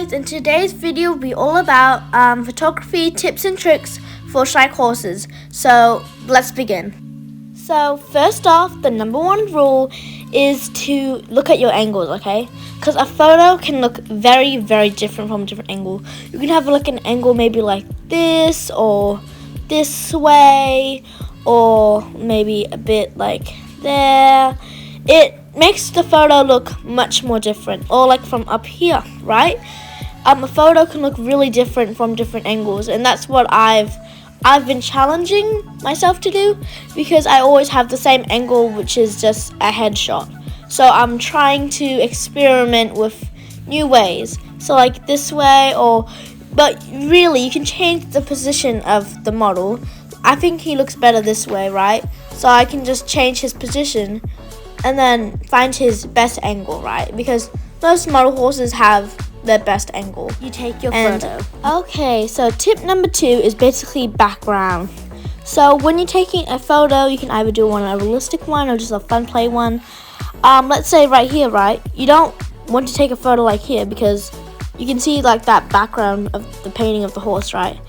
guys, in today's video will be all about photography tips and tricks for Schleich horses. So let's begin. So first off, the number one rule is to look at your angles, okay? Because a photo can look very, very different from a different angle. You can have like an angle maybe like this or this way, or maybe a bit like there. It makes the photo look much more different, or like from up here, right? A photo can look really different from different angles, and that's what I've been challenging myself to do, because I always have the same angle, which is just a headshot. So I'm trying to experiment with new ways, so like this way, but really you can change the position of the model. I think he looks better this way, right? So I can just change his position and then find his best angle, right? Because most model horses have their best angle. You take your photo. Okay, so tip number 2 is basically background. So when you're taking a photo, you can either do a realistic one or just a fun play one. Let's say right here, right? You don't want to take a photo like here, because you can see like that background of the painting of the horse, right?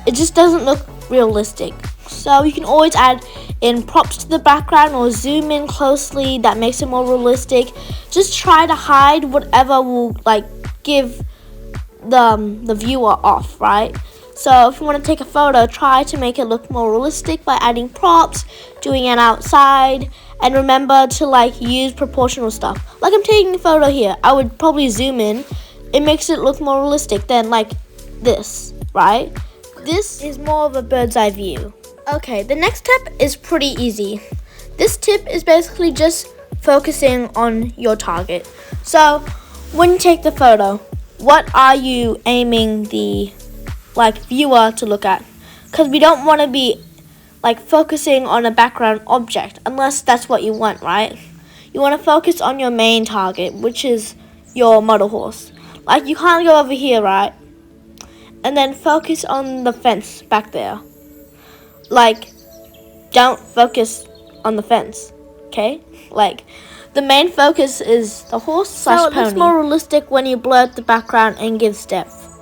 It just doesn't look realistic. So you can always add in props to the background or zoom in closely. That makes it more realistic. Just try to hide whatever will like give the viewer off, right? So if you want to take a photo, try to make it look more realistic by adding props, doing it outside, and remember to like use proportional stuff. Like I'm taking a photo here, I would probably zoom in. It makes it look more realistic than like this, right? This is more of a bird's eye view. Okay, the next tip is pretty easy. This tip is basically just focusing on your target. So when you take the photo, what are you aiming the viewer to look at? Because we don't want to be like focusing on a background object unless that's what you want, right? You want to focus on your main target, which is your model horse. Like you can't go over here, right? And then focus on the fence back there. Like, don't focus on the fence, okay? Like, the main focus is the horse / pony. So it looks more realistic when you blur the background and give depth.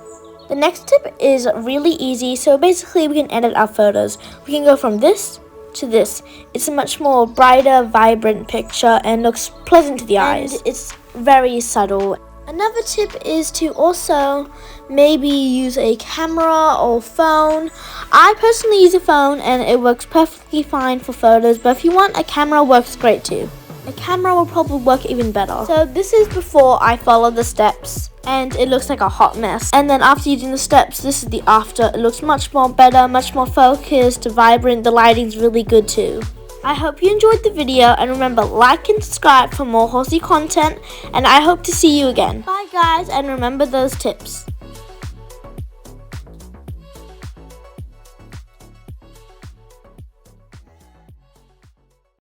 The next tip is really easy. So basically, we can edit our photos. We can go from this to this. It's a much more brighter, vibrant picture and looks pleasant to the eyes. And it's very subtle. Another tip is to also maybe use a camera or phone. I personally use a phone and it works perfectly fine for photos, but if you want, a camera works great too. A camera will probably work even better. So this is before I follow the steps and it looks like a hot mess. And then after using the steps, this is the after. It looks much more better, much more focused, vibrant. The lighting's really good too. I hope you enjoyed the video, and remember, like and subscribe for more horsey content, and I hope to see you again. Bye guys, and remember those tips.